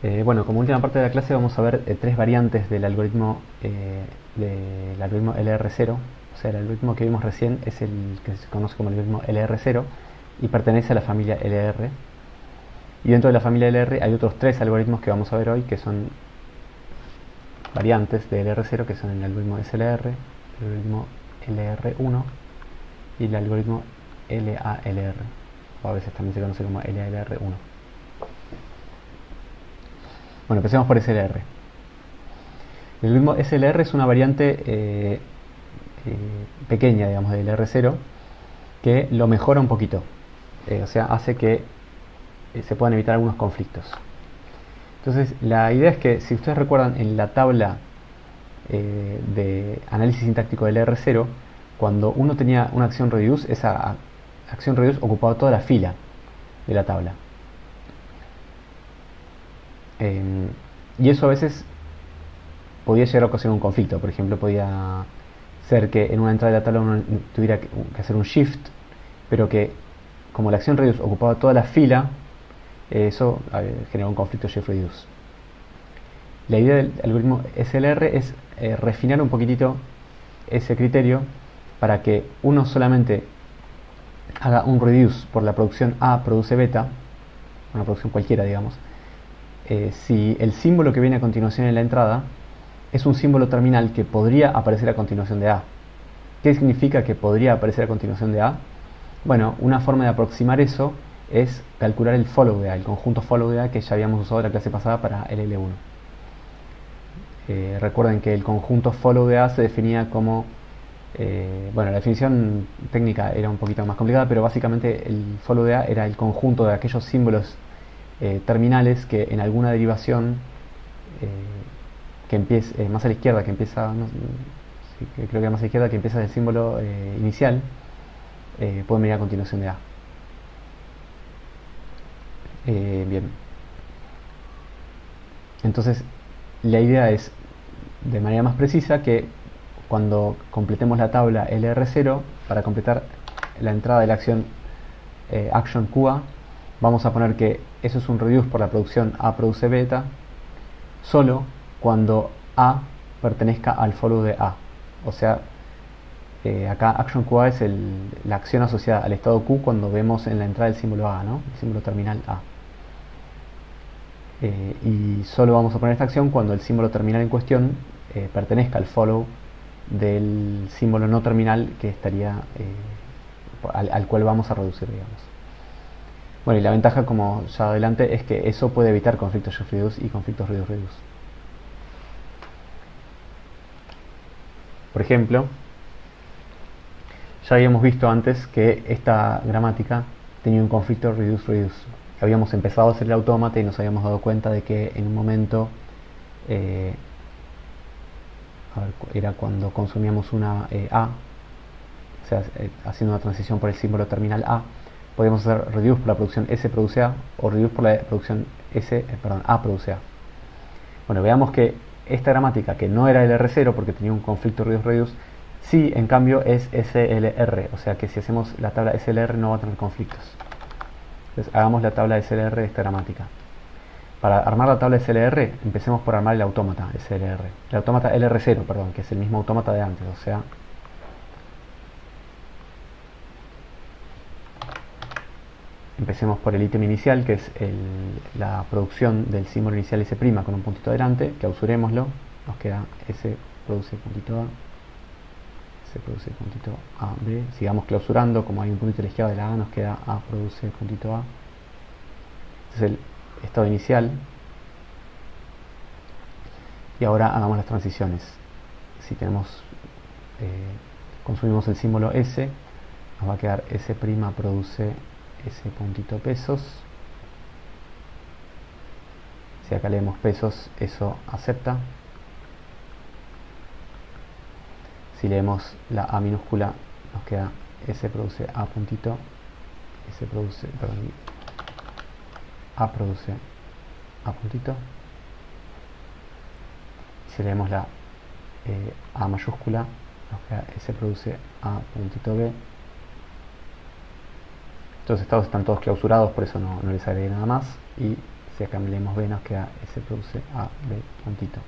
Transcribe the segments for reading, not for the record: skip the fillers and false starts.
Bueno, como última parte de la clase vamos a ver tres variantes del algoritmo LR0. O sea, el algoritmo que vimos recién es el que se conoce como el algoritmo LR0 y pertenece a la familia LR. Y dentro de la familia LR hay otros tres algoritmos que vamos a ver hoy que son variantes de LR0, que son el algoritmo SLR, el algoritmo LR1 y el algoritmo LALR, o a veces también se conoce como LALR1. Bueno, empecemos por SLR. El algoritmo SLR es una variante pequeña, digamos, del R0 que lo mejora un poquito. O sea, hace que se puedan evitar algunos conflictos. Entonces, la idea es que, si ustedes recuerdan, en la tabla de análisis sintáctico del R0, cuando uno tenía una acción reduce, esa acción reduce ocupaba toda la fila de la tabla. Y eso a veces podía llegar a ocasionar un conflicto. Por ejemplo, podía ser que en una entrada de la tabla uno tuviera que hacer un shift, pero que como la acción reduce ocupaba toda la fila, eso generó un conflicto shift reduce. La idea del algoritmo SLR es refinar un poquitito ese criterio para que uno solamente haga un reduce por la producción A produce beta, una producción cualquiera, digamos, si el símbolo que viene a continuación en la entrada es un símbolo terminal que podría aparecer a continuación de A. ¿Qué significa que podría aparecer a continuación de A? Bueno, una forma de aproximar eso es calcular el follow de A, el conjunto follow de A que ya habíamos usado en la clase pasada para el L1. Recuerden que el conjunto follow de A se definía como, bueno, la definición técnica era un poquito más complicada, pero básicamente el follow de A era el conjunto de aquellos símbolos terminales que en alguna derivación que empiece más a la izquierda, que empieza, no, sí, creo que más a la izquierda, que empieza del símbolo inicial, pueden venir a continuación de A. Bien. Entonces, la idea es, de manera más precisa, que cuando completemos la tabla LR0, para completar la entrada de la acción action QA, vamos a poner que eso es un reduce por la producción A produce beta, solo cuando A pertenezca al follow de A. O sea, acá action QA es la acción asociada al estado Q cuando vemos en la entrada el símbolo A, ¿no? El símbolo terminal A. Y solo vamos a poner esta acción cuando el símbolo terminal en cuestión pertenezca al follow del símbolo no terminal que estaría al cual vamos a reducir, digamos. Bueno, y la ventaja, como ya adelante, es que eso puede evitar conflictos shift reduce y conflictos reduce reduce. Por ejemplo, ya habíamos visto antes que esta gramática tenía un conflicto reduce reduce. Habíamos empezado a hacer el autómata y nos habíamos dado cuenta de que en un momento era cuando consumíamos una A, o sea, haciendo una transición por el símbolo terminal A, podíamos hacer reduce por la producción S produce A o reduce por la producción A produce A. Bueno, veamos que esta gramática, que no era el R0 porque tenía un conflicto reduce reduce, sí, en cambio es SLR, o sea que si hacemos la tabla SLR no va a tener conflictos. Entonces hagamos la tabla SLR de esta gramática. Para armar la tabla SLR, empecemos por armar el autómata SLR. El autómata LR0, perdón, que es el mismo autómata de antes, o sea, empecemos por el ítem inicial, que es la producción del símbolo inicial S' con un puntito adelante, clausurémoslo, nos queda S produce puntito A, S produce puntito A, B, sigamos clausurando, como hay un puntito a la izquierda de la A, nos queda A produce puntito A. Este es el estado inicial. Y ahora hagamos las transiciones. Si consumimos el símbolo S, nos va a quedar S' produce S puntito pesos. Si acá leemos pesos, eso acepta. Si leemos la A minúscula, nos queda S produce A puntito, S produce, perdón, A produce A puntito. Si leemos la A mayúscula, nos queda S produce A puntito B. Estos estados están todos clausurados, por eso no les agregué nada más. Y Si acá leemos B nos queda S produce A, B puntito.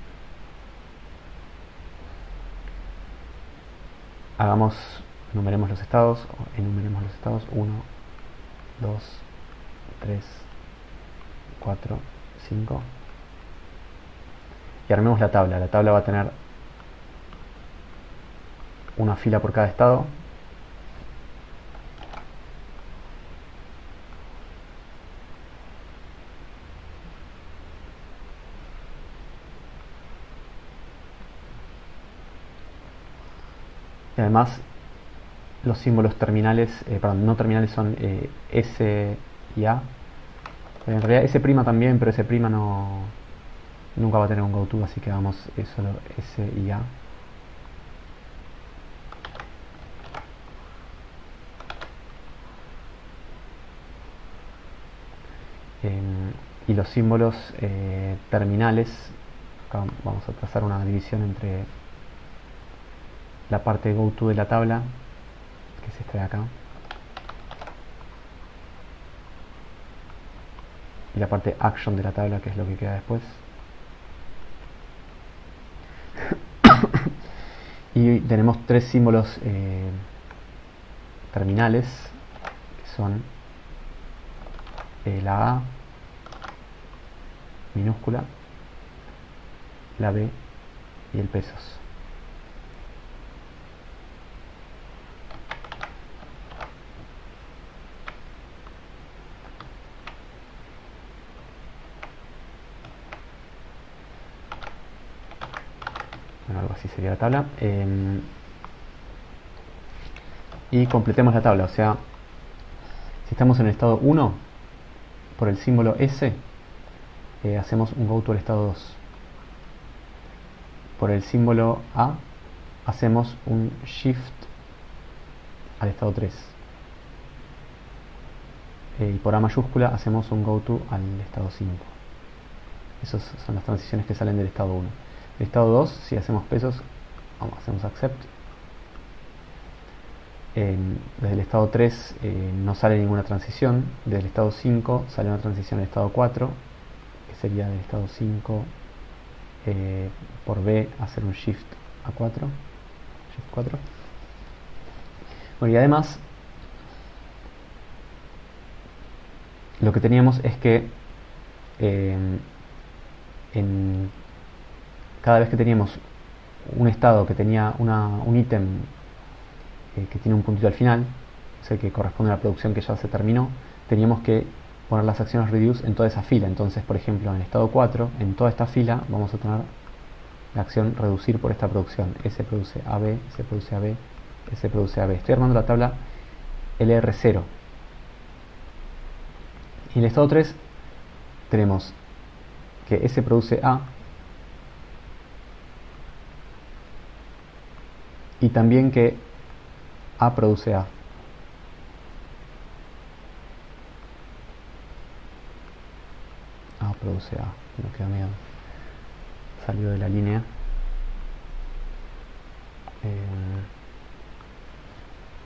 Enumeremos los estados, 1, 2, 3, 4, 5. Y armemos la tabla. La tabla va a tener una fila por cada estado. Y además los símbolos terminales, no terminales son S y A. En realidad S' también, pero S' nunca va a tener un goto, así que hagamos solo S y A. Y los símbolos terminales, acá vamos a trazar una división entre la parte goto de la tabla, que es esta de acá, y la parte action de la tabla, que es lo que queda después. Y tenemos tres símbolos terminales, que son la A minúscula, la B y el pesos. Bueno, algo así sería la tabla. Y completemos la tabla, o sea, si estamos en el estado 1, por el símbolo S, hacemos un goto al estado 2. Por el símbolo A, hacemos un shift al estado 3. Y por A mayúscula, hacemos un goto al estado 5. Esas son las transiciones que salen del estado 1. El estado 2, si hacemos pesos, hacemos accept. Desde el estado 3 no sale ninguna transición. Desde el estado 5 sale una transición al estado 4, que sería del estado 5 por B hacer un shift a 4. Shift 4. Bueno, y además lo que teníamos es que cada vez que teníamos un estado que tenía un ítem que tiene un puntito al final, o sea, que corresponde a la producción que ya se terminó, teníamos que poner las acciones reduce en toda esa fila. Entonces, por ejemplo, en el estado 4, en toda esta fila vamos a tener la acción reducir por esta producción. S produce AB, S produce AB, S produce AB. Estoy armando la tabla LR0. Y en el estado 3 tenemos que S produce A, y también que A produce A. A produce A. No queda miedo. Salió de la línea.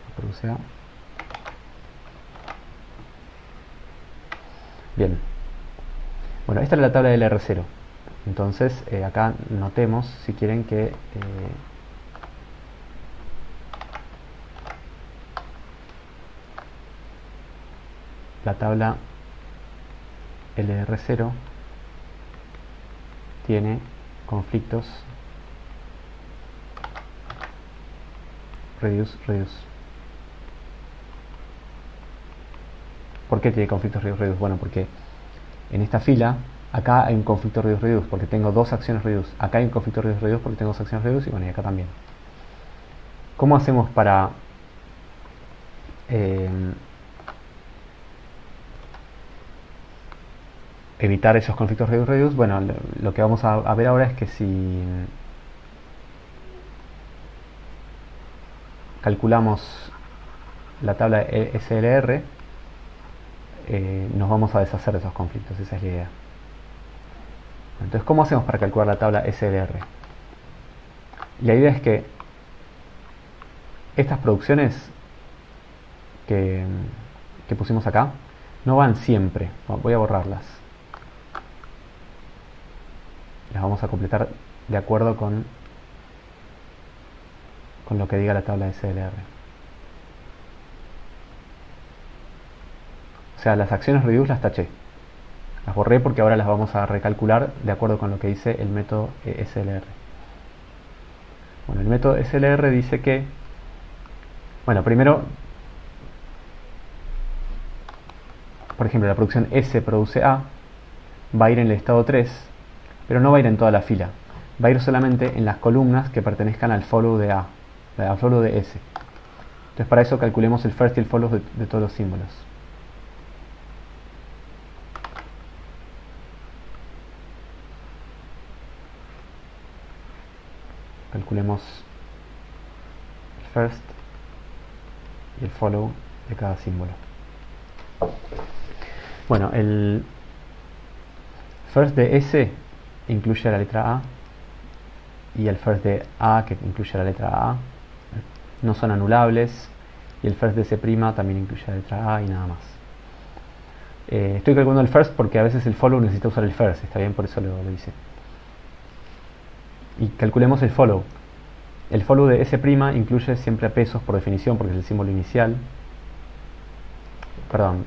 A produce A. Bien. Bueno, esta es la tabla del R0. Entonces, acá notemos, si quieren, que la tabla LR0 tiene conflictos reduce, reduce. ¿Por qué tiene conflictos reduce, reduce? Bueno, porque en esta fila, acá hay un conflicto reduce, reduce, porque tengo dos acciones reduce. Acá hay un conflicto reduce, reduce, porque tengo dos acciones reduce, y bueno, y acá también. ¿Cómo hacemos para evitar esos conflictos reduce, reduce? Bueno, lo que vamos a ver ahora es que si calculamos la tabla SLR, nos vamos a deshacer de esos conflictos. Esa es la idea. Entonces, ¿cómo hacemos para calcular la tabla SLR? La idea es que estas producciones que pusimos acá no van siempre. Voy a borrarlas. las vamos a completar de acuerdo con lo que diga la tabla de SLR. O sea, las acciones reduce las taché. Las borré porque ahora las vamos a recalcular de acuerdo con lo que dice el método SLR. Bueno, el método SLR dice que, bueno, primero, por ejemplo, la producción S produce A, va a ir en el estado 3, pero no va a ir en toda la fila. Va a ir solamente en las columnas que pertenezcan al follow de A, al follow de S. Entonces para eso calculemos el first y el follow de todos los símbolos. Calculemos el first y el follow de cada símbolo. Bueno, el first de S incluye la letra A y el first de A que incluye la letra A no son anulables, y el first de S' también incluye la letra A y nada más. Estoy calculando el first porque a veces el follow necesita usar el first, está bien, por eso lo hice. Y calculemos el follow. El follow de S' incluye siempre a pesos por definición porque es el símbolo inicial. Perdón,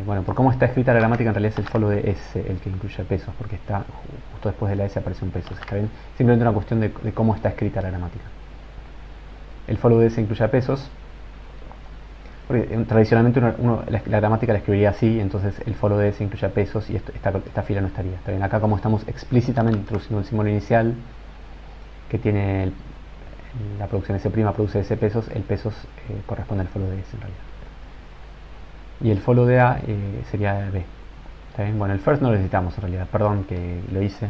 bueno, por cómo está escrita la gramática en realidad es el follow de S el que incluye pesos, porque está justo después de la S aparece un peso, ¿está bien? Simplemente una cuestión de cómo está escrita la gramática. El follow de S incluye pesos, porque tradicionalmente la gramática la escribiría así, entonces el follow de S incluye pesos y esta fila no estaría, ¿está bien? Acá como estamos explícitamente introduciendo el símbolo inicial que tiene la producción S' produce S pesos, el pesos corresponde al follow de S en realidad. Y el follow de A sería B. ¿Está bien? Bueno, el first no lo necesitamos en realidad, perdón que lo hice.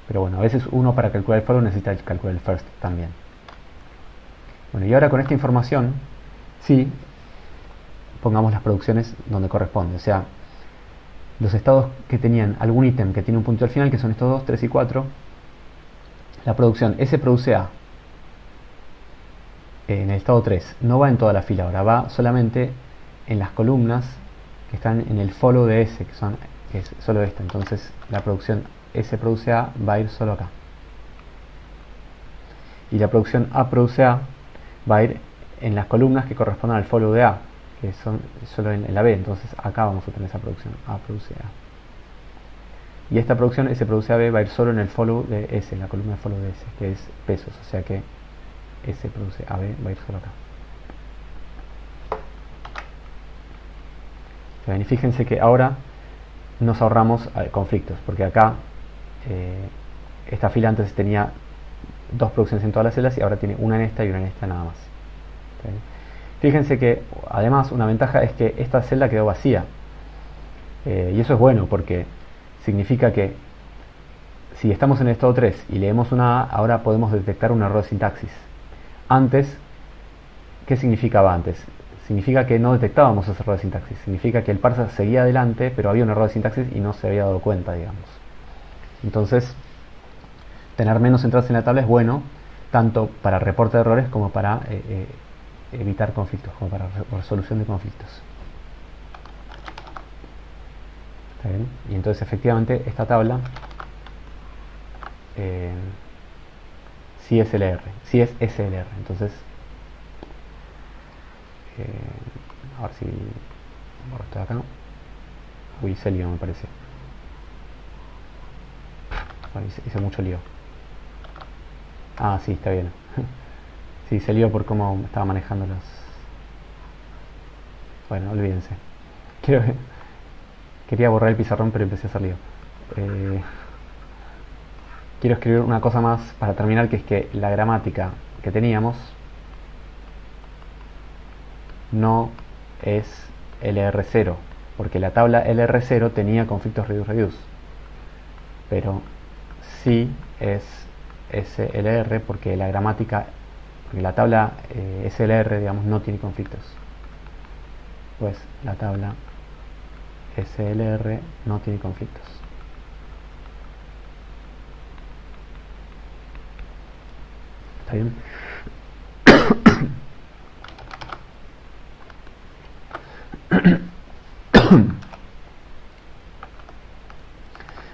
Pero bueno, a veces uno para calcular el follow necesita calcular el first también. Bueno, y ahora con esta información, sí, pongamos las producciones donde corresponde. O sea, los estados que tenían algún ítem que tiene un punto al final, que son estos 2, 3 y 4, la producción S produce A en el estado 3. No va en toda la fila ahora, va solamente en las columnas que están en el follow de S, que es solo esta. Entonces la producción S produce A va a ir solo acá. Y la producción A produce A va a ir en las columnas que correspondan al follow de A, que son solo en la B. Entonces acá vamos a tener esa producción A produce A. Y esta producción S produce AB va a ir solo en el follow de S, en la columna de follow de S, que es pesos. O sea que S produce AB va a ir solo acá. Y fíjense que ahora nos ahorramos conflictos, porque acá esta fila antes tenía dos producciones en todas las celdas y ahora tiene una en esta y una en esta nada más. Fíjense que además una ventaja es que esta celda quedó vacía, y eso es bueno porque significa que si estamos en el estado 3 y leemos una A, ahora podemos detectar un error de sintaxis. Antes, ¿qué significaba antes? Significa que no detectábamos ese error de sintaxis. Significa que el parser seguía adelante, pero había un error de sintaxis y no se había dado cuenta, digamos. Entonces, tener menos entradas en la tabla es bueno, tanto para reporte de errores como para evitar conflictos, como para resolución de conflictos. ¿Está bien? Y entonces, efectivamente, esta tabla sí es SLR. Entonces, a ver si borro esto de acá. Uy, hice lío, me parece. Bueno, hice mucho lío. Ah, sí, está bien. Sí, hice lío por cómo estaba manejando las... Bueno, olvídense. Quería borrar el pizarrón, pero empecé a hacer lío. Quiero escribir una cosa más para terminar, que es que la gramática que teníamos no es LR0, porque la tabla LR0 tenía conflictos reduce, pero sí es SLR porque la gramática, porque la tabla SLR, digamos, no tiene conflictos. Pues la tabla SLR no tiene conflictos. ¿Está bien?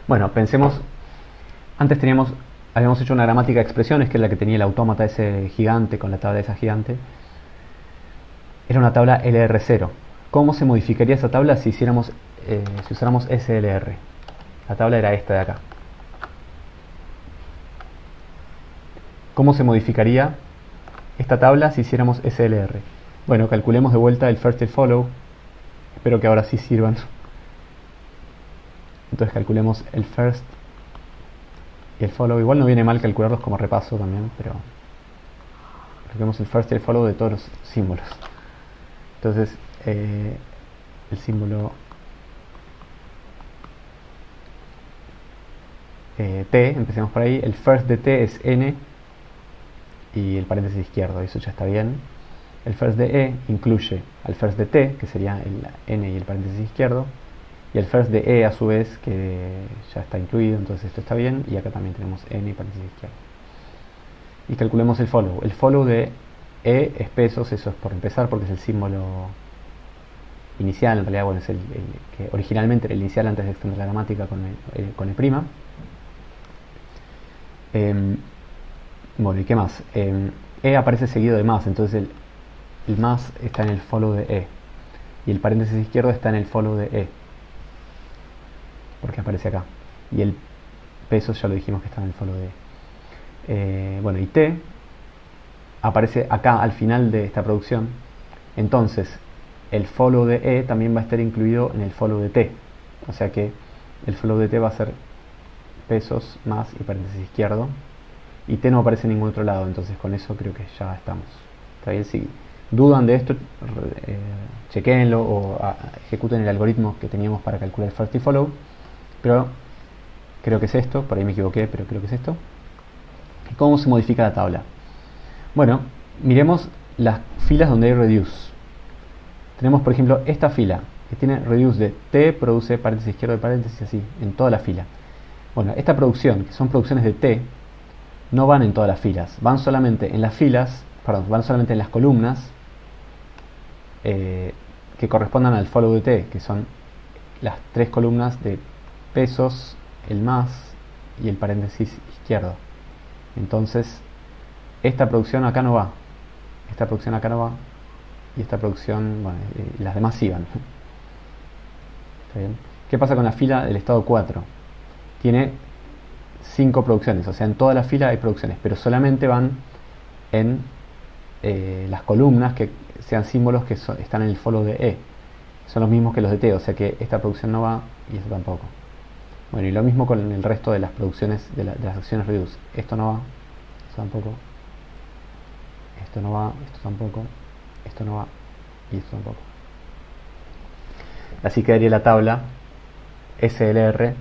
Bueno, pensemos Antes habíamos hecho una gramática de expresiones, que es la que tenía el autómata ese gigante, con la tabla esa gigante. Era una tabla LR0. ¿Cómo se modificaría esa tabla si usáramos SLR? La tabla era esta de acá. ¿Cómo se modificaría esta tabla si hiciéramos SLR? Bueno, calculemos de vuelta el first y el follow. Espero que ahora sí sirvan. Entonces calculemos el first y el follow. Igual no viene mal calcularlos como repaso también, pero calculemos el first y el follow de todos los símbolos. Entonces el símbolo T, empecemos por ahí. El first de T es N y el paréntesis izquierdo, eso ya está bien. El first de E incluye al first de T, que sería el N y el paréntesis izquierdo, y el first de E a su vez, que ya está incluido, entonces esto está bien, y acá también tenemos N y paréntesis izquierdo. Y calculemos el follow. El follow de E es pesos, eso es por empezar, porque es el símbolo inicial, en realidad, bueno, es el que originalmente era el inicial antes de extender la gramática con el prima. Bueno, ¿y qué más? E aparece seguido de más, entonces el más está en el follow de E, y el paréntesis izquierdo está en el follow de E, porque aparece acá, y el pesos ya lo dijimos que está en el follow de E. Bueno, y T aparece acá al final de esta producción, entonces el follow de E también va a estar incluido en el follow de T, o sea que el follow de T va a ser pesos más y paréntesis izquierdo, y T no aparece en ningún otro lado, entonces con eso creo que ya estamos. ¿Está bien? Si dudan de esto, chequéenlo o ejecuten el algoritmo que teníamos para calcular first y follow, pero creo que es esto, por ahí me equivoqué, pero creo que es esto. ¿Cómo se modifica la tabla? Bueno, miremos las filas donde hay reduce. Tenemos, por ejemplo, esta fila que tiene reduce de T, produce paréntesis izquierdo de paréntesis, así, en toda la fila. Bueno, esta producción, que son producciones de T, no van en todas las filas, van solamente en las filas, perdón, van solamente en las columnas que correspondan al follow de T, que son las tres columnas de pesos, el más y el paréntesis izquierdo. Entonces, esta producción acá no va, esta producción acá no va, y esta producción, bueno, las demás sí van. ¿Está bien? ¿Qué pasa con la fila del estado 4? Tiene 5 producciones, o sea, en toda la fila hay producciones, pero solamente van en las columnas que sean símbolos que están en el follow de E. Son los mismos que los de T, o sea que esta producción no va y esto tampoco. Bueno, y lo mismo con el resto de las producciones, de las acciones reduce. Esto no va, esto tampoco, esto no va, esto tampoco, esto no va y esto tampoco. Así quedaría la tabla SLR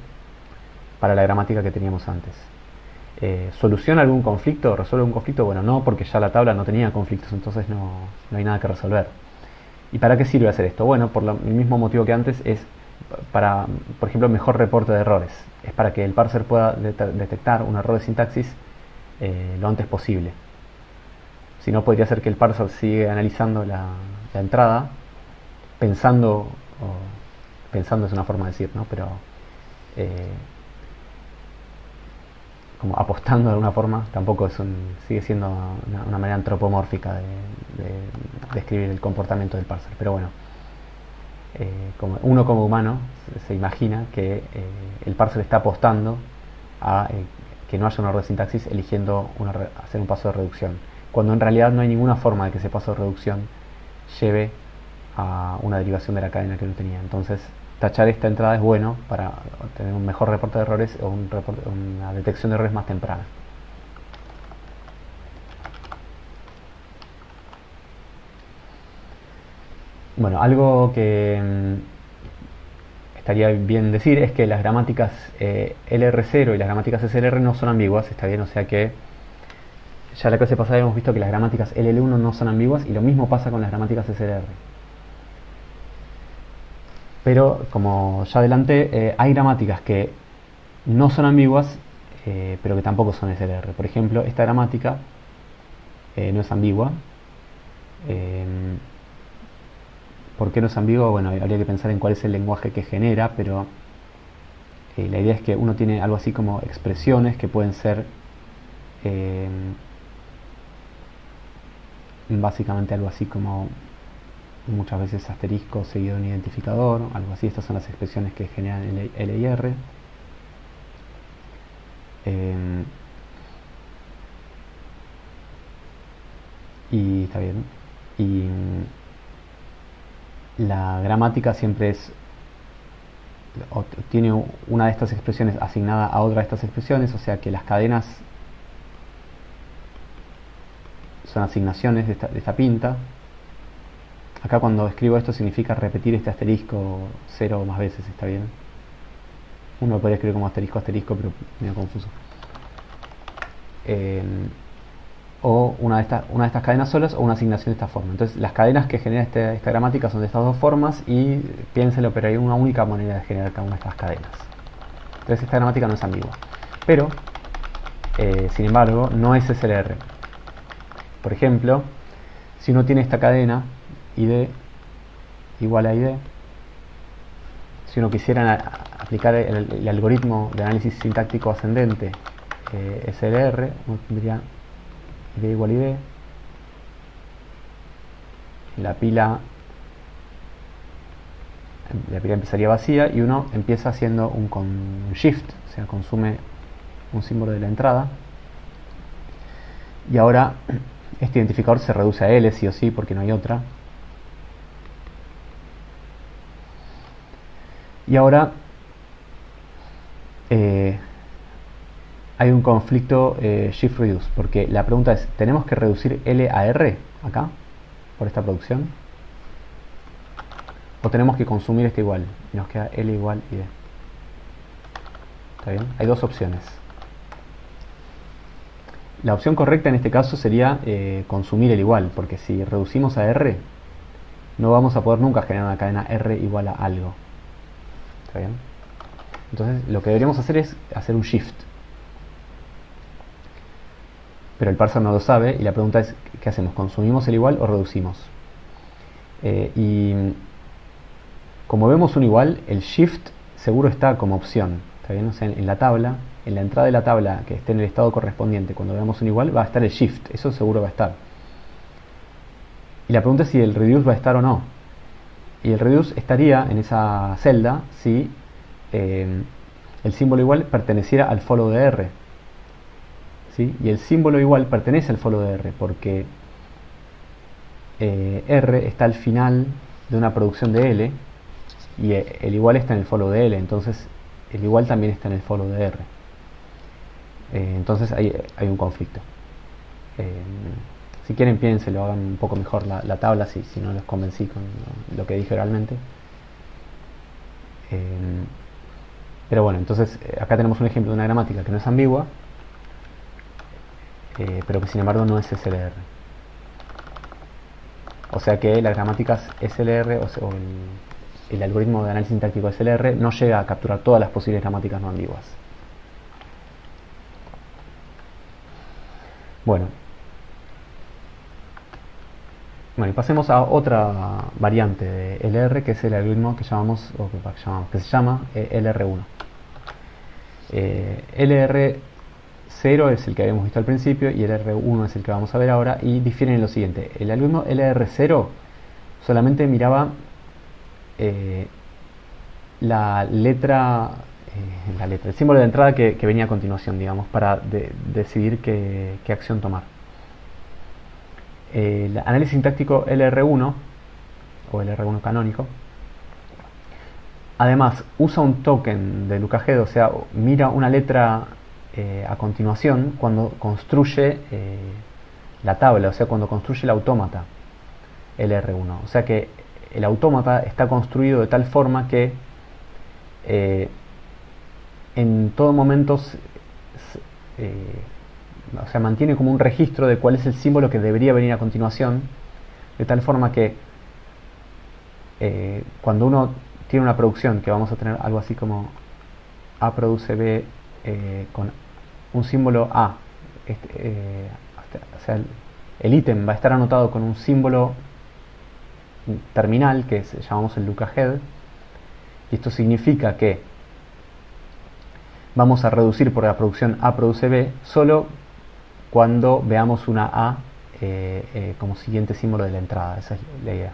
para la gramática que teníamos antes. ¿Soluciona algún conflicto? ¿Resuelve algún conflicto? Bueno, no, porque ya la tabla no tenía conflictos, entonces no hay nada que resolver. ¿Y para qué sirve hacer esto? Bueno, por el mismo motivo que antes, es para, por ejemplo, mejor reporte de errores. Es para que el parser pueda detectar un error de sintaxis lo antes posible. Si no, podría ser que el parser siga analizando la entrada, pensando es una forma de decir, ¿no? Pero como apostando de alguna forma, tampoco sigue siendo una manera antropomórfica de describir el comportamiento del parser. Pero bueno, uno como humano se imagina que el parser está apostando a que no haya un error de sintaxis, eligiendo hacer un paso de reducción, cuando en realidad no hay ninguna forma de que ese paso de reducción lleve a una derivación de la cadena que no tenía. Entonces, tachar esta entrada es bueno para tener un mejor reporte de errores o una detección de errores más temprana. Bueno, algo que estaría bien decir es que las gramáticas LR0 y las gramáticas SLR no son ambiguas, está bien, o sea que ya la clase pasada hemos visto que las gramáticas LL1 no son ambiguas, y lo mismo pasa con las gramáticas SLR. Pero como ya adelanté, hay gramáticas que no son ambiguas, pero que tampoco son SLR. Por ejemplo, esta gramática no es ambigua. ¿Por qué no es ambigua? Bueno, habría que pensar en cuál es el lenguaje que genera, pero La idea es que uno tiene algo así como expresiones que pueden ser básicamente algo así como muchas veces asterisco seguido de un identificador, algo así. Estas son las expresiones que generan L y R. Y está bien. Y la gramática siempre es tiene una de estas expresiones asignada a otra de estas expresiones, o sea que las cadenas son asignaciones de esta pinta. Acá cuando escribo esto significa repetir este asterisco 0 más veces, ¿está bien? Uno lo podría escribir como asterisco asterisco, pero medio confuso. O una de estas cadenas solas o una asignación de esta forma. Entonces las cadenas que genera esta gramática son de estas dos formas y piénselo, pero hay una única manera de generar cada una de estas cadenas. Entonces esta gramática no es ambigua. Pero, sin embargo, no es SLR. Por ejemplo, si uno tiene esta cadena ID igual a ID, si uno quisiera aplicar el algoritmo de análisis sintáctico ascendente SLR, uno tendría ID igual ID, la pila empezaría vacía y uno empieza haciendo un shift, o sea, consume un símbolo de la entrada, y ahora este identificador se reduce a L sí o sí porque no hay otra. Y ahora hay un conflicto shift reduce, porque la pregunta es, ¿tenemos que reducir L a R acá por esta producción? ¿O tenemos que consumir este igual? Y nos queda L igual y D. ¿Está bien? Hay dos opciones. La opción correcta en este caso sería consumir el igual, porque si reducimos a R, no vamos a poder nunca generar una cadena R igual a algo. ¿Está bien? Entonces lo que deberíamos hacer es hacer un shift. Pero el parser no lo sabe y la pregunta es, ¿qué hacemos? ¿Consumimos el igual o reducimos? Y como vemos un igual, el shift seguro está como opción. ¿Está bien? O sea, en la tabla, en la entrada de la tabla que esté en el estado correspondiente, cuando veamos un igual, va a estar el shift. Eso seguro va a estar. Y la pregunta es si el reduce va a estar o no. Y el reduce estaría en esa celda si el símbolo igual perteneciera al follow de R. ¿Sí? Y el símbolo igual pertenece al follow de R porque R está al final de una producción de L y el igual está en el follow de L, entonces el igual también está en el follow de R. Entonces hay un conflicto. Si quieren piénselo, hagan un poco mejor la tabla si no los convencí con lo que dije oralmente. Pero bueno, entonces acá tenemos un ejemplo de una gramática que no es ambigua, pero que sin embargo no es SLR. O sea que las gramáticas SLR o el algoritmo de análisis sintáctico SLR no llega a capturar todas las posibles gramáticas no ambiguas. Bueno, y pasemos a otra variante de LR, que es el algoritmo que llamamos, que se llama LR1. LR0 es el que habíamos visto al principio y el LR1 es el que vamos a ver ahora, y difieren en lo siguiente. El algoritmo LR0 solamente miraba el símbolo de entrada que venía a continuación, digamos, para decidir qué acción tomar. El análisis sintáctico LR1 o LR1 canónico además usa un token de Luca Head, o sea, mira una letra a continuación cuando construye la tabla, o sea, cuando construye el autómata LR1. O sea que el autómata está construido de tal forma que en todo momento o sea, mantiene como un registro de cuál es el símbolo que debería venir a continuación, de tal forma que cuando uno tiene una producción, que vamos a tener algo así como A produce B con un símbolo A, o sea, el ítem va a estar anotado con un símbolo terminal que llamamos el Luca Head, y esto significa que vamos a reducir por la producción A produce B solo cuando veamos una A como siguiente símbolo de la entrada. Esa es la idea.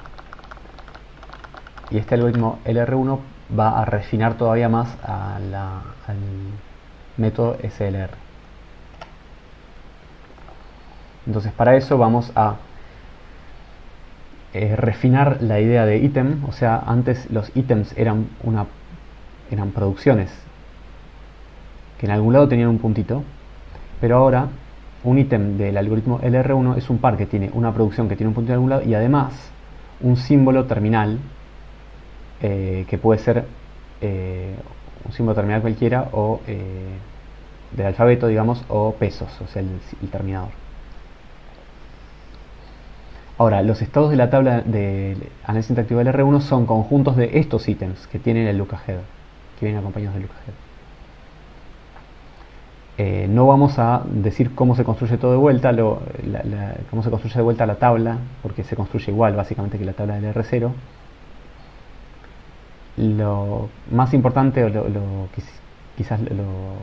Y este algoritmo LR1 va a refinar todavía más al método SLR. Entonces para eso vamos a refinar la idea de ítem. O sea, antes los ítems eran producciones que en algún lado tenían un puntito, pero ahora un ítem del algoritmo LR1 es un par que tiene una producción que tiene un puntito en algún lado y además un símbolo terminal que puede ser un símbolo terminal cualquiera o del alfabeto, digamos, o pesos, o sea, el terminador. Ahora, los estados de la tabla de análisis interactivo del R1 son conjuntos de estos ítems que tienen el lookahead, que vienen acompañados del lookahead. No vamos a decir cómo se construye todo de vuelta, cómo se construye de vuelta la tabla, porque se construye igual básicamente que la tabla del R0. Lo más importante, quizás lo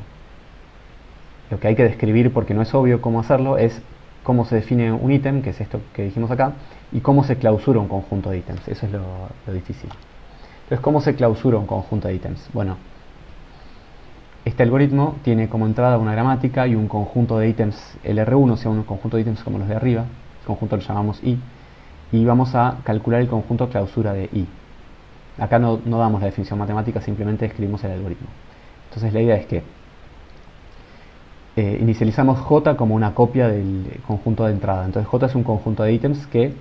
que hay que describir, porque no es obvio cómo hacerlo, es cómo se define un ítem, que es esto que dijimos acá, y cómo se clausura un conjunto de ítems. Eso es lo difícil. Entonces, ¿cómo se clausura un conjunto de ítems? Bueno, este algoritmo tiene como entrada una gramática y un conjunto de ítems LR1, o sea, un conjunto de ítems como los de arriba. El conjunto lo llamamos I, y vamos a calcular el conjunto clausura de I. Acá no damos la definición matemática, simplemente escribimos el algoritmo. Entonces la idea es que inicializamos J como una copia del conjunto de entrada. Entonces J es un conjunto de ítems que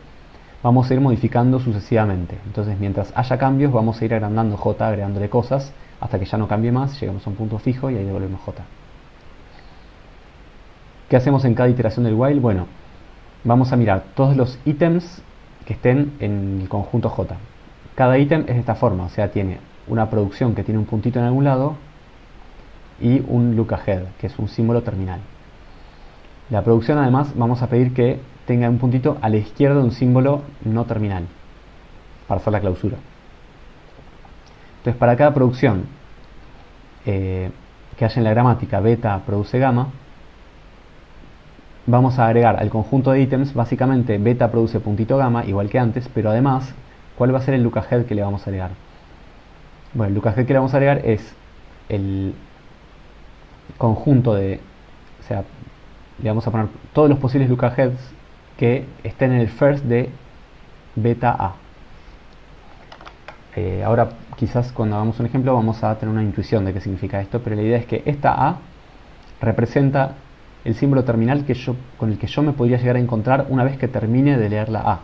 vamos a ir modificando sucesivamente. Entonces mientras haya cambios vamos a ir agrandando J, agregándole cosas, hasta que ya no cambie más, llegamos a un punto fijo y ahí devolvemos J. ¿Qué hacemos en cada iteración del while? Bueno, vamos a mirar todos los ítems que estén en el conjunto J. Cada ítem es de esta forma, o sea, tiene una producción que tiene un puntito en algún lado y un lookahead, que es un símbolo terminal. La producción, además, vamos a pedir que tenga un puntito a la izquierda de un símbolo no terminal para hacer la clausura. Entonces, para cada producción que haya en la gramática beta produce gamma, vamos a agregar al conjunto de ítems básicamente beta produce puntito gamma, igual que antes, pero además, ¿cuál va a ser el lookahead que le vamos a agregar? Bueno, el lookahead que le vamos a agregar es el conjunto de, o sea, le vamos a poner todos los posibles lookaheads que estén en el first de beta A. Ahora quizás cuando hagamos un ejemplo vamos a tener una intuición de qué significa esto, pero la idea es que esta A representa el símbolo terminal con el que yo me podría llegar a encontrar una vez que termine de leer la A.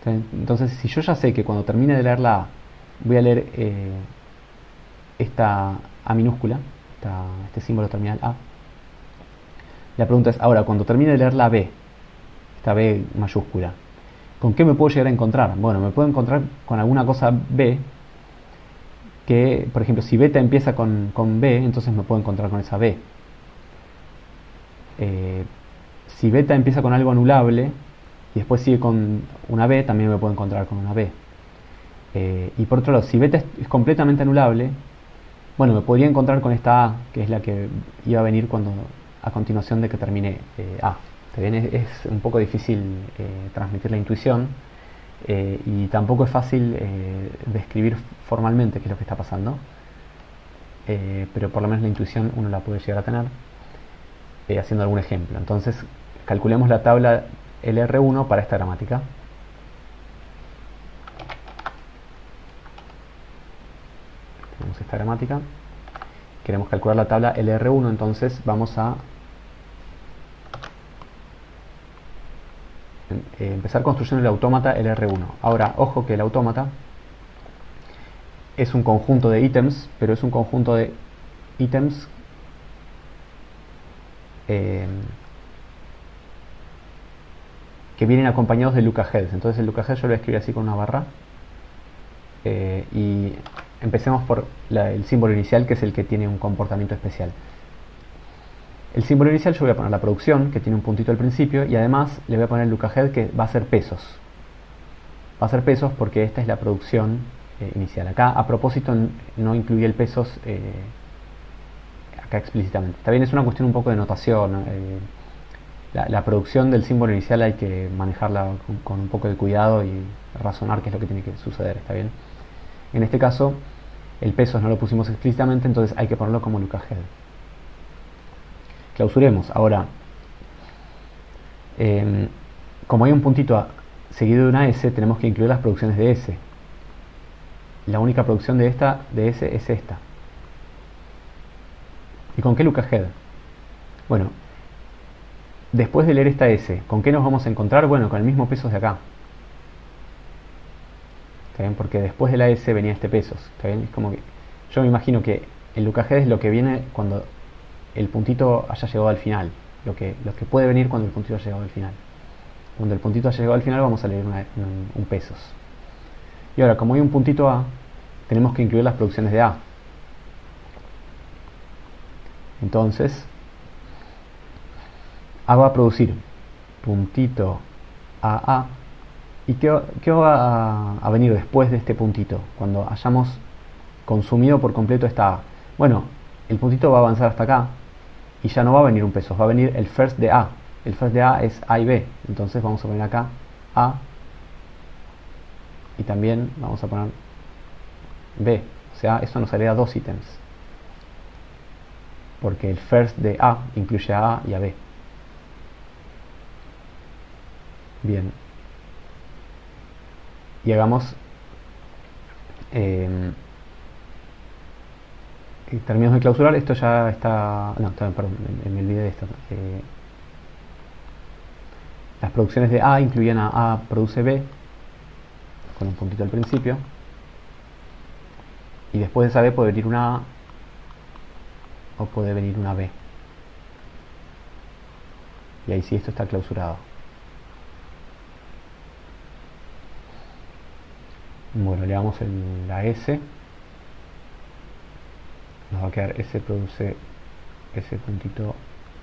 Entonces, si yo ya sé que cuando termine de leer la A voy a leer esta A minúscula, este símbolo terminal A, la pregunta es, ahora, cuando termine de leer la B, esta B mayúscula, ¿con qué me puedo llegar a encontrar? Bueno, me puedo encontrar con alguna cosa B, que, por ejemplo, si beta empieza con B, entonces me puedo encontrar con esa B. Si beta empieza con algo anulable, y después sigue con una B, también me puedo encontrar con una B. Y por otro lado, si beta es completamente anulable, bueno, me podría encontrar con esta A, que es la que iba a venir a continuación de que termine A. Es un poco difícil transmitir la intuición y tampoco es fácil describir formalmente qué es lo que está pasando, pero por lo menos la intuición uno la puede llegar a tener haciendo algún ejemplo. Entonces calculemos la tabla LR1 para esta gramática. Tenemos esta gramática, queremos calcular la tabla LR1, entonces vamos a empezar construyendo el autómata LR1. Ahora, ojo que el autómata es un conjunto de ítems, pero es un conjunto de ítems que vienen acompañados de lookaheads. Entonces el lookahead yo lo voy a escribir así con una barra y empecemos por el símbolo inicial, que es el que tiene un comportamiento especial. El símbolo inicial yo voy a poner la producción, que tiene un puntito al principio, y además le voy a poner el lookahead, que va a ser pesos. Va a ser pesos porque esta es la producción inicial. Acá, a propósito, no incluí el pesos acá explícitamente. Está bien, es una cuestión un poco de notación, ¿no? La producción del símbolo inicial hay que manejarla con un poco de cuidado y razonar qué es lo que tiene que suceder, ¿está bien? En este caso, el pesos no lo pusimos explícitamente, entonces hay que ponerlo como lookahead. Clausuremos. Ahora, como hay un puntito A seguido de una S, tenemos que incluir las producciones de S. La única producción de S es esta. ¿Y con qué lookahead? Bueno, después de leer esta S, ¿con qué nos vamos a encontrar? Bueno, con el mismo pesos de acá. ¿Está bien? Porque después de la S venía este pesos. ¿Está bien? Es como que yo me imagino que el lookahead es lo que viene cuando el puntito haya llegado al final. Lo que puede venir cuando el puntito haya llegado al final. Cuando el puntito haya llegado al final vamos a leer un pesos. Y ahora, como hay un puntito A, tenemos que incluir las producciones de A. Entonces, A va a producir puntito AA. ¿Y qué va a venir después de este puntito? Cuando hayamos consumido por completo esta A. Bueno, el puntito va a avanzar hasta acá y ya no va a venir un pesos, va a venir el first de A. El first de A es A y B. Entonces vamos a poner acá A y también vamos a poner B. O sea, eso nos agrega dos ítems. Porque el first de A incluye a A y a B. Bien. Y hagamos términos de clausurar. Esto ya está... No, perdón, me olvidé de esto. Las producciones de A incluían a produce B, con un puntito al principio. Y después de esa B puede venir una A o puede venir una B. Y ahí sí esto está clausurado. Bueno, le damos la S. Nos va a quedar S produce S puntito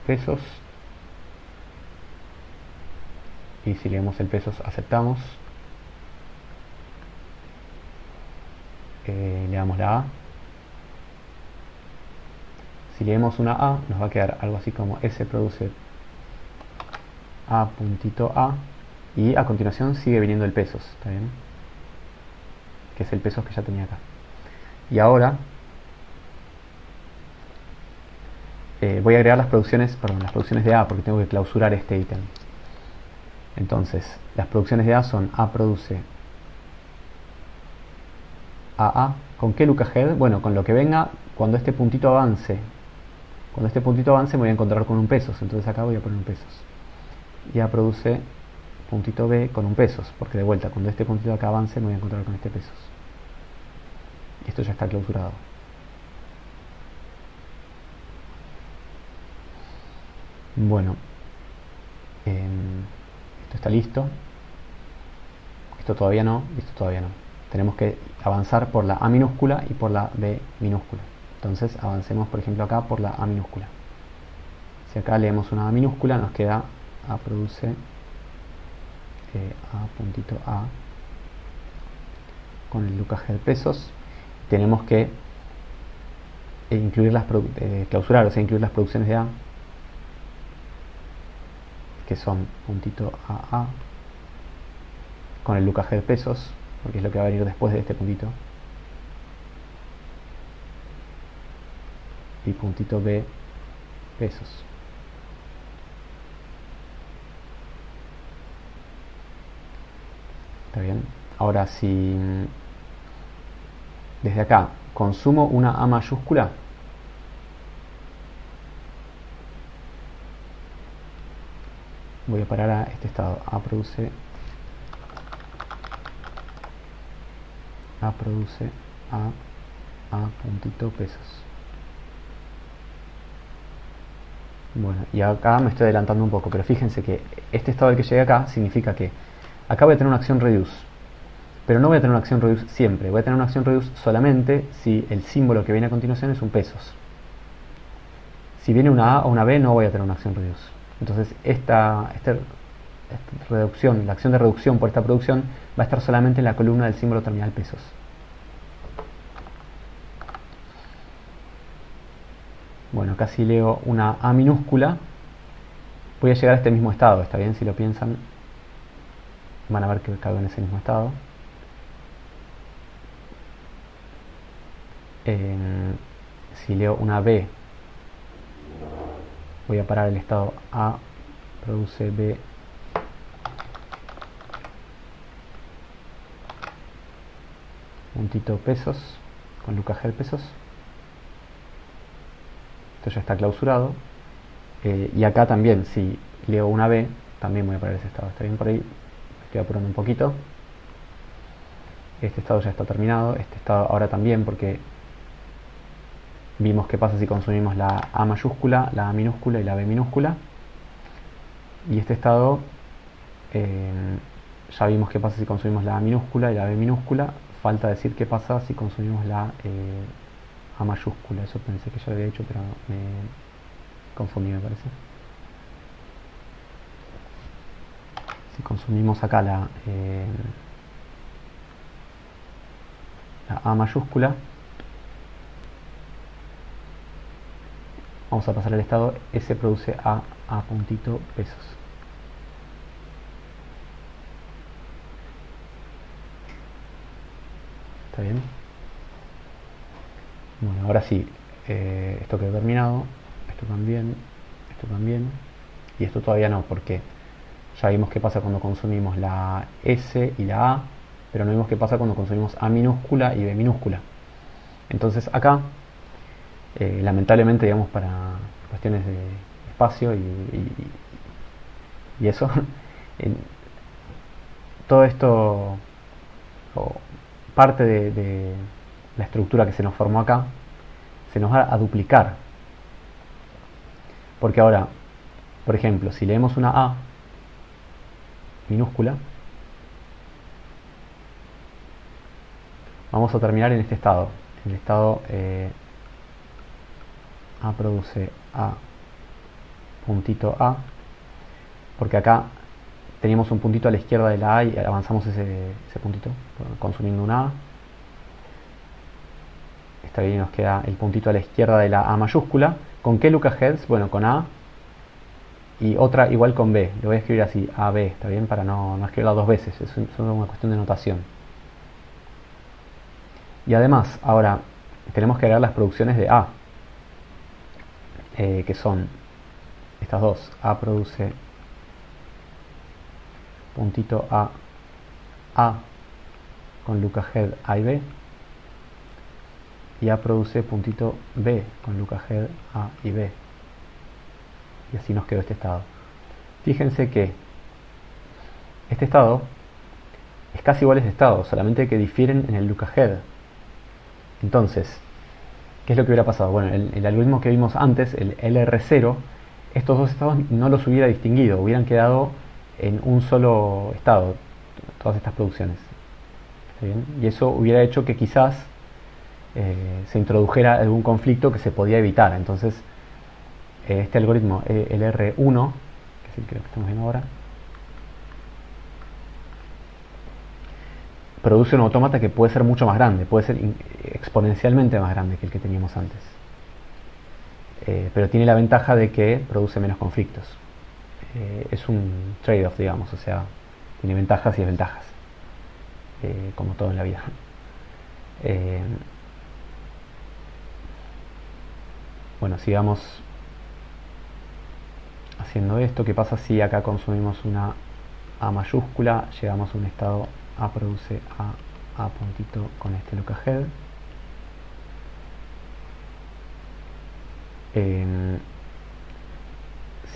pesos. Y si leemos el pesos aceptamos. Le damos la A. Si leemos una A nos va a quedar algo así como S produce A puntito A. Y a continuación sigue viniendo el pesos, ¿está bien? Que es el pesos que ya tenía acá. Y ahora voy a agregar las producciones de A porque tengo que clausurar este ítem. Entonces, las producciones de A son A produce AA. ¿Con qué lookahead? Bueno, con lo que venga cuando este puntito avance. Cuando este puntito avance me voy a encontrar con un pesos. Entonces acá voy a poner un pesos. Y A produce puntito B con un pesos. Porque de vuelta, cuando este puntito acá avance me voy a encontrar con este pesos. Y esto ya está clausurado. Bueno, esto está listo. Esto todavía no, y esto todavía no. Tenemos que avanzar por la A minúscula y por la B minúscula. Entonces avancemos, por ejemplo, acá por la A minúscula. Si acá leemos una A minúscula, nos queda A produce A puntito A con el lookahead pesos. Tenemos que incluir clausurar, o sea, incluir las producciones de A, que son puntito AA con el lookahead pesos, porque es lo que va a venir después de este puntito, y puntito B pesos. ¿Está bien? Ahora, si desde acá consumo una A mayúscula, voy a parar a este estado. A produce A puntito pesos. Bueno, y acá me estoy adelantando un poco, pero fíjense que este estado al que llegué acá significa que acá voy a tener una acción reduce, pero no voy a tener una acción reduce siempre. Voy a tener una acción reduce solamente si el símbolo que viene a continuación es un pesos. Si viene una A o una B no voy a tener una acción reduce. Entonces esta reducción, la acción de reducción por esta producción va a estar solamente en la columna del símbolo terminal pesos. Bueno, acá si leo una A minúscula, voy a llegar a este mismo estado, ¿está bien? Si lo piensan, van a ver que caigo en ese mismo estado. Si leo una B, voy a parar el estado A, produce B, puntito pesos, con Lucas Head pesos. Esto ya está clausurado. Y acá también, si leo una B, también voy a parar ese estado. ¿Está bien? Por ahí me estoy apurando un poquito. Este estado ya está terminado. Este estado ahora también, porque vimos qué pasa si consumimos la A mayúscula, la A minúscula y la B minúscula. Y este estado ya vimos qué pasa si consumimos la A minúscula y la B minúscula. Falta decir qué pasa si consumimos la A mayúscula. Eso pensé que ya lo había dicho, pero me confundí, me parece. Si consumimos acá la A mayúscula, vamos a pasar al estado S produce A puntito pesos. ¿Está bien? Bueno, ahora sí, esto quedó terminado, esto también, y esto todavía no, porque ya vimos qué pasa cuando consumimos la S y la A, pero no vimos qué pasa cuando consumimos A minúscula y B minúscula. Entonces acá, lamentablemente, digamos, para cuestiones de espacio y eso, todo esto, o parte de la estructura que se nos formó acá, se nos va a duplicar. Porque ahora, por ejemplo, si leemos una A minúscula, vamos a terminar en este estado. En el estado A produce A puntito A, porque acá teníamos un puntito a la izquierda de la A y avanzamos ese puntito consumiendo una A. Está bien, nos queda el puntito a la izquierda de la A mayúscula. ¿Con qué Lucas Heads? Bueno, con A y otra igual con B. Lo voy a escribir así, AB, ¿está bien? Para no escribirla dos veces, es solo una cuestión de notación. Y además, ahora tenemos que agregar las producciones de A, que son estas dos. A produce puntito A con Lucas Head A y B, y A produce puntito B con Lucas Head A y B. Y así nos quedó este estado. Fíjense que este estado es casi igual a este estado, solamente que difieren en el Lucas Head. Entonces, ¿qué es lo que hubiera pasado? Bueno, el algoritmo que vimos antes, el LR0, estos dos estados no los hubiera distinguido, hubieran quedado en un solo estado, todas estas producciones. ¿Está bien? Y eso hubiera hecho que quizás se introdujera algún conflicto que se podía evitar. Entonces, este algoritmo LR1, que es el que estamos viendo ahora, produce un autómata que puede ser mucho más grande, puede ser exponencialmente más grande que el que teníamos antes. Pero tiene la ventaja de que produce menos conflictos. Es un trade-off, digamos, o sea, tiene ventajas y desventajas, como todo en la vida. Bueno, sigamos haciendo esto. ¿Qué pasa si acá consumimos una A mayúscula? Llegamos a un estado A produce A puntito con este Lucas Head.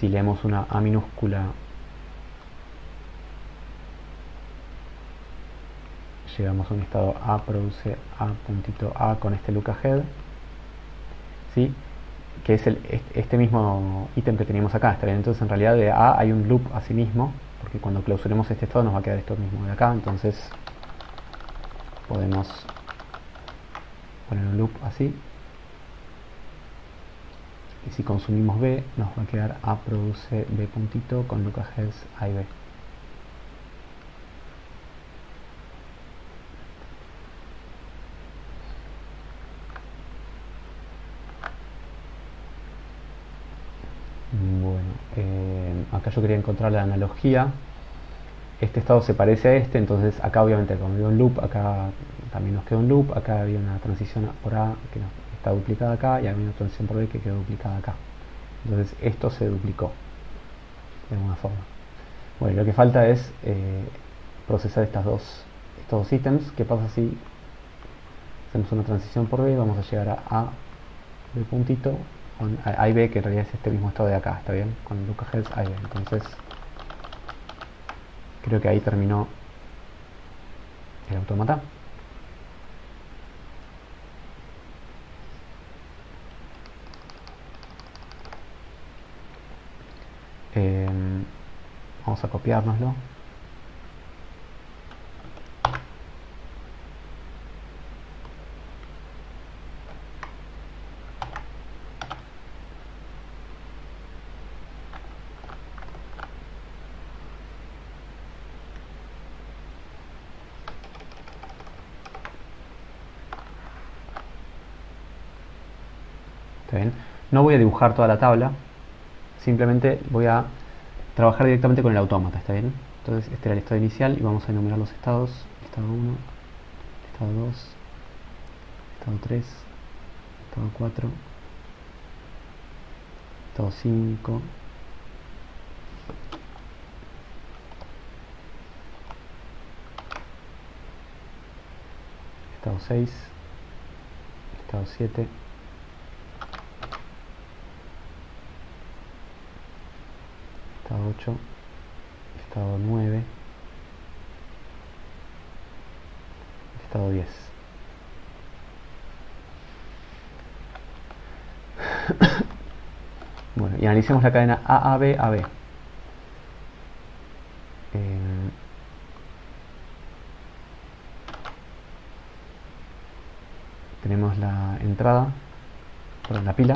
Si leemos una A minúscula, llegamos a un estado A produce A puntito A con este Lucas Head, ¿sí? Que es este mismo ítem que teníamos acá. ¿Está bien? Entonces en realidad de A hay un loop a sí mismo, porque cuando clausuremos este estado nos va a quedar esto mismo de acá. Entonces podemos poner un loop así, y si consumimos B nos va a quedar A produce B puntito con Lucas Heads A y B. acá yo quería encontrar la analogía. Este estado se parece a este, entonces acá obviamente como había un loop, acá también nos quedó un loop, acá había una transición por A que está duplicada acá y había una transición por B que quedó duplicada acá. Entonces esto se duplicó de alguna forma. Bueno, lo que falta es procesar estos dos ítems. ¿Qué pasa si hacemos una transición por B? Vamos a llegar a B puntito, a y B, que en realidad es este mismo estado de acá, ¿está bien? Con Luca Heads a y B. Entonces creo que ahí terminó el autómata. Vamos a copiárnoslo. ¿Está bien? No voy a dibujar toda la tabla, simplemente voy a trabajar directamente con el autómata, ¿está bien? Entonces este era el estado inicial y vamos a enumerar los estados: estado 1, estado 2, estado 3, estado 4, estado 5, estado 6, estado 7, estado 8, estado 9, estado 10. Bueno, y analicemos la cadena AAB AB. Tenemos la entrada, perdón, la pila,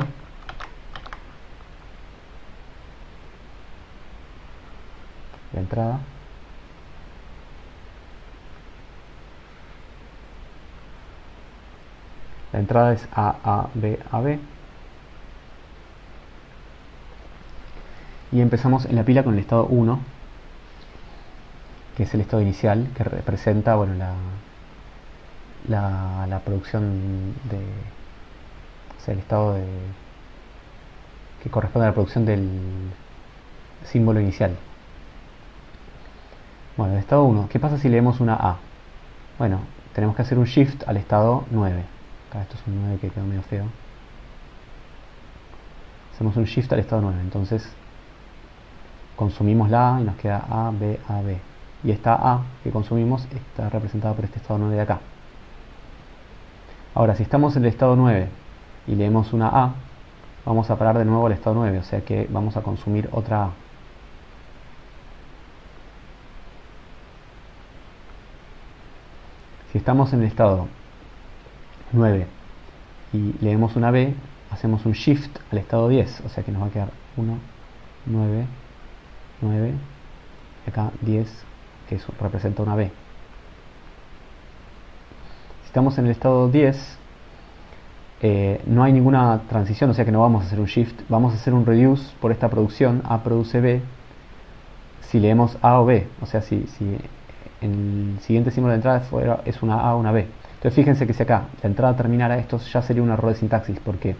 la entrada, la entrada es AAB AB, y empezamos en la pila con el estado 1, que es el estado inicial, que representa, bueno, la producción de, o sea, el estado que corresponde a la producción del símbolo inicial. Bueno, el estado 1, ¿qué pasa si leemos una A? Bueno, tenemos que hacer un shift al estado 9. Acá esto es un 9 que quedó medio feo. Hacemos un shift al estado 9, entonces consumimos la A y nos queda A, B, A, B. Y esta A que consumimos está representada por este estado 9 de acá. Ahora, si estamos en el estado 9 y leemos una A, vamos a parar de nuevo al estado 9, o sea que vamos a consumir otra A. Si estamos en el estado 9 y leemos una B, hacemos un shift al estado 10, o sea que nos va a quedar 1, 9, 9, y acá 10, que representa una B. Si estamos en el estado 10, no hay ninguna transición, o sea que no vamos a hacer un shift, vamos a hacer un reduce por esta producción, A produce B, si leemos A o B, o sea, si el siguiente símbolo de entrada es una A o una B. Entonces fíjense que si acá la entrada terminara, esto ya sería un error de sintaxis, porque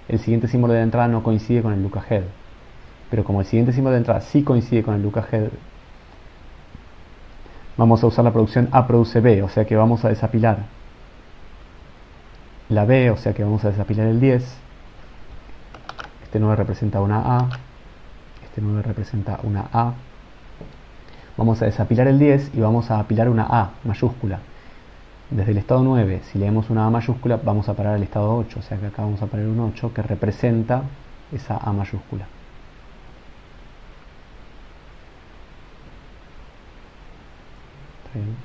el siguiente símbolo de entrada no coincide con el Luca Head. Pero como el siguiente símbolo de entrada sí coincide con el Luca Head, vamos a usar la producción A produce B, o sea que vamos a desapilar la B, o sea que vamos a desapilar el 10. Este 9 representa una A, este 9 representa una A. Vamos a desapilar el 10 y vamos a apilar una A mayúscula. Desde el estado 9, si leemos una A mayúscula, vamos a parar al estado 8, o sea que acá vamos a poner un 8 que representa esa A mayúscula. ¿Está bien?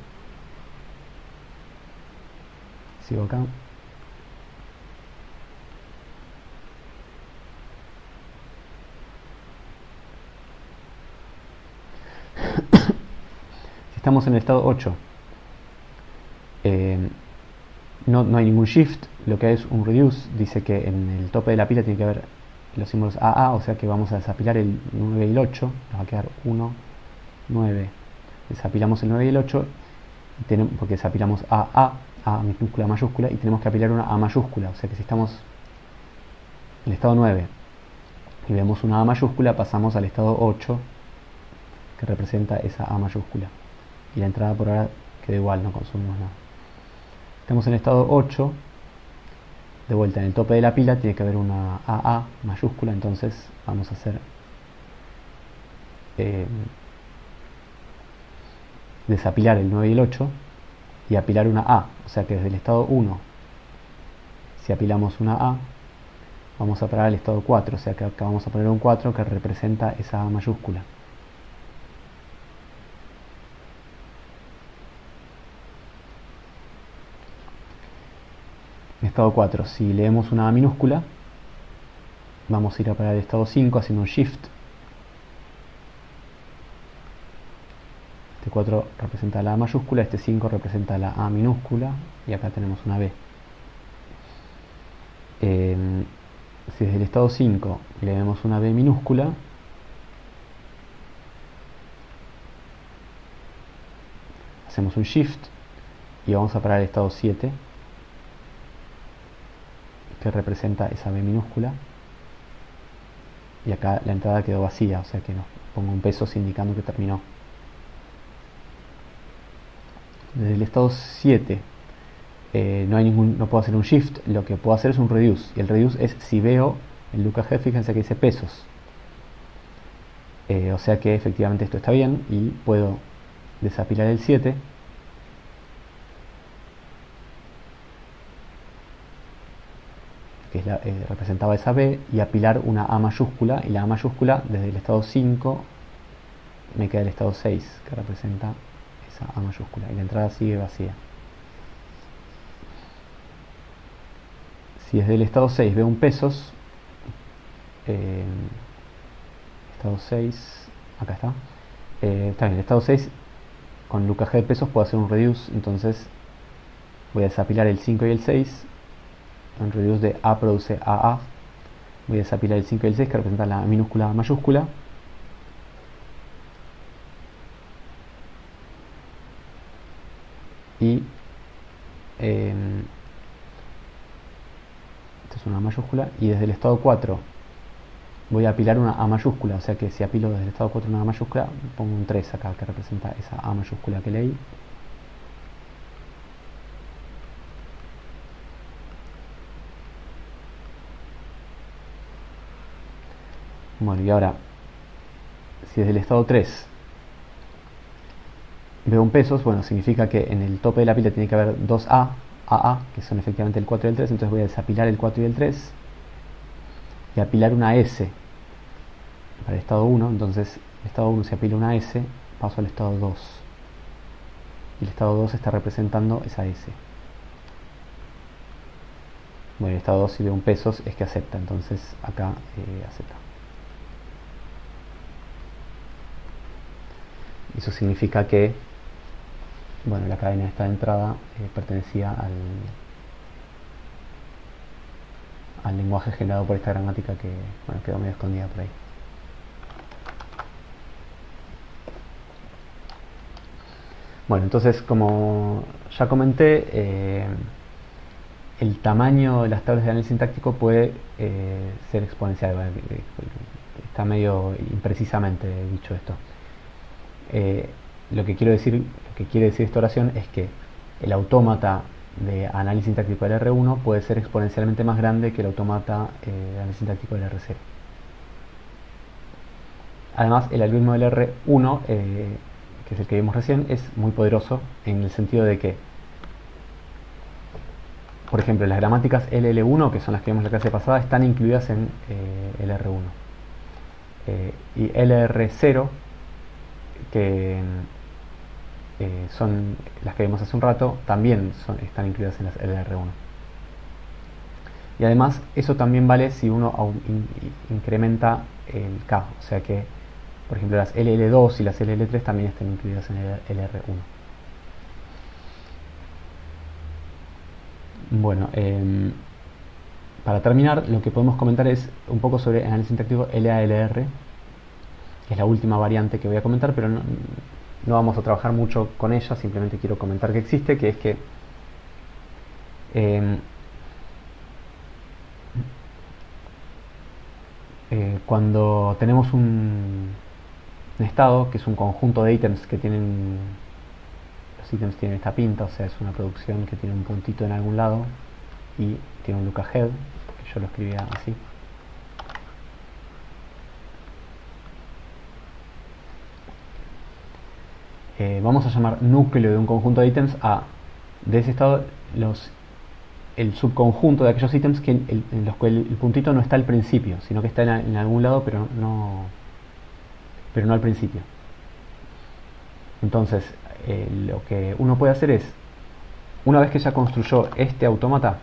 Sigo acá. Si estamos en el estado 8, no hay ningún shift, lo que hay es un reduce. Dice que en el tope de la pila tiene que haber los símbolos AA, o sea que vamos a desapilar el 9 y el 8, nos va a quedar 1, 9. Desapilamos el 9 y el 8, porque desapilamos A minúscula mayúscula, y tenemos que apilar una A mayúscula, o sea que si estamos en el estado 9 y vemos una A mayúscula, pasamos al estado 8, que representa esa A mayúscula. Y la entrada por ahora queda igual, no consumimos nada. Estamos en el estado 8, de vuelta en el tope de la pila tiene que haber una AA mayúscula, entonces vamos a hacer desapilar el 9 y el 8 y apilar una A, o sea que desde el estado 1, si apilamos una A, vamos a parar al estado 4, o sea que acá vamos a poner un 4 que representa esa A mayúscula. En estado 4, si leemos una A minúscula, vamos a ir a parar al estado 5 haciendo un shift. Este 4 representa la A mayúscula, este 5 representa la A minúscula, y acá tenemos una B. Si desde el estado 5 leemos una B minúscula, hacemos un shift y vamos a parar al estado 7, que representa esa B minúscula, y acá la entrada quedó vacía, o sea que nos pongo un pesos indicando que terminó. Desde el estado 7 no puedo hacer un shift, lo que puedo hacer es un reduce, y el reduce es si veo el lookahead, fíjense que dice pesos, o sea que efectivamente esto está bien, y puedo desapilar el 7, que es representaba esa B, y apilar una A mayúscula, y la A mayúscula desde el estado 5 me queda el estado 6, que representa esa A mayúscula, y la entrada sigue vacía. Si desde el estado 6 veo un pesos, estado 6, acá está, está en el estado 6, con lookahead pesos puedo hacer un reduce, entonces voy a desapilar el 5 y el 6, un reduce de A produce AA, voy a desapilar el 5 y el 6 que representan la minúscula mayúscula, y esto es una mayúscula, y desde el estado 4 voy a apilar una A mayúscula, o sea que si apilo desde el estado 4 una A mayúscula, pongo un 3 acá que representa esa A mayúscula que leí. Bueno, y ahora, si desde el estado 3 veo un pesos, bueno, significa que en el tope de la pila tiene que haber dos AA, que son efectivamente el 4 y el 3, entonces voy a desapilar el 4 y el 3 y apilar una S para el estado 1, entonces el estado 1 se apila una S, paso al estado 2, y el estado 2 está representando esa S. Bueno, el estado 2 si veo un pesos es que acepta, entonces acá acepta. Eso significa que, bueno, la cadena de esta entrada pertenecía al lenguaje generado por esta gramática que, bueno, quedó medio escondida por ahí. Bueno, entonces, como ya comenté, el tamaño de las tablas de análisis sintáctico puede ser exponencial. Está medio imprecisamente dicho esto. Lo que quiere decir esta oración es que el autómata de análisis sintáctico del R1 puede ser exponencialmente más grande que el autómata de análisis sintáctico del R0. Además, el algoritmo del R1, que es el que vimos recién, es muy poderoso en el sentido de que, por ejemplo, las gramáticas LL1, que son las que vimos en la clase pasada, están incluidas en el R1. Y LR0, que son las que vimos hace un rato, también están incluidas en las LR1. Y además, eso también vale si uno incrementa el K, o sea que, por ejemplo, las LL2 y las LL3 también están incluidas en el LR1. Bueno, para terminar, lo que podemos comentar es un poco sobre análisis interactivo LALR, que es la última variante que voy a comentar, pero no vamos a trabajar mucho con ella, simplemente quiero comentar que existe, que es que cuando tenemos un estado, que es un conjunto de ítems que tienen, los ítems tienen esta pinta, o sea, es una producción que tiene un puntito en algún lado y tiene un lookahead, que yo lo escribía así. Vamos a llamar núcleo de un conjunto de ítems a, de ese estado, el subconjunto de aquellos ítems en los que el puntito no está al principio, sino que está en algún lado, pero no al principio. Entonces, lo que uno puede hacer es, una vez que ya construyó este autómata,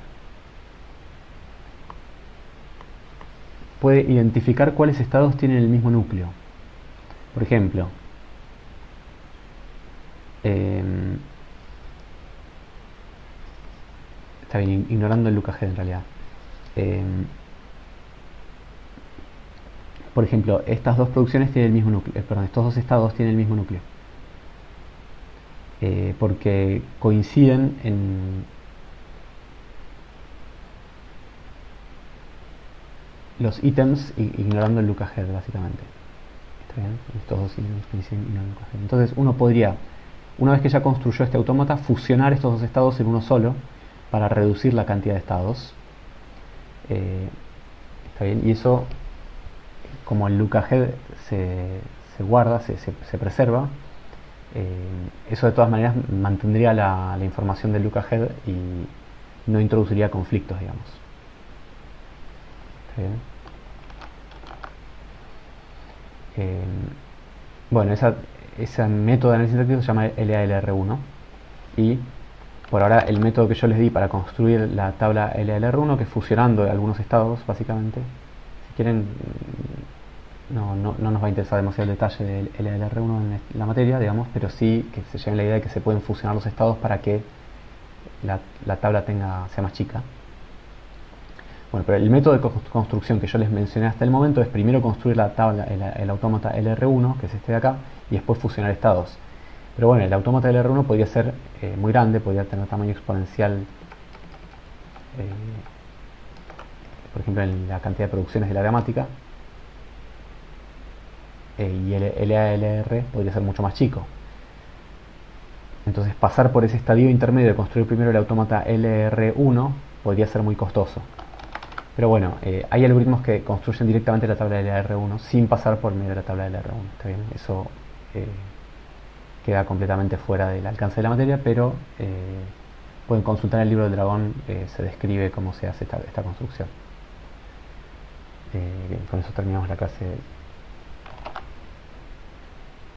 puede identificar cuáles estados tienen el mismo núcleo. Por ejemplo, está bien, ignorando el lookahead en realidad. Por ejemplo, estas dos producciones tienen el mismo núcleo, perdón, estos dos estados tienen el mismo núcleo. Porque coinciden en los ítems ignorando el lookahead, básicamente. ¿Está bien? Estos dos ítems coinciden ignorando el lookahead. Entonces uno podría, una vez que ya construyó este autómata, fusionar estos dos estados en uno solo para reducir la cantidad de estados. ¿Está bien? Y eso, como el lookahead se guarda, se preserva, eso de todas maneras mantendría la información del lookahead y no introduciría conflictos, digamos. ¿Está bien? Bueno, ese método de análisis interactivo se llama LALR1 y por ahora el método que yo les di para construir la tabla LALR1, que es fusionando algunos estados básicamente, si quieren no nos va a interesar demasiado el detalle del LALR1 en la materia, digamos, pero sí que se lleven la idea de que se pueden fusionar los estados para que la tabla sea más chica. Bueno, pero el método de construcción que yo les mencioné hasta el momento es primero construir la tabla, el autómata LR1, que es este de acá, y después fusionar estados. Pero bueno, el autómata LR1 podría ser muy grande, podría tener tamaño exponencial, por ejemplo, en la cantidad de producciones de la gramática, y el LALR podría ser mucho más chico. Entonces pasar por ese estadio intermedio de construir primero el autómata LR1 podría ser muy costoso. Pero bueno, hay algoritmos que construyen directamente la tabla de LR1 sin pasar por medio de la tabla de LR1. ¿Está bien? Eso queda completamente fuera del alcance de la materia, pero pueden consultar el libro del dragón, se describe cómo se hace esta construcción. Bien, con eso terminamos la clase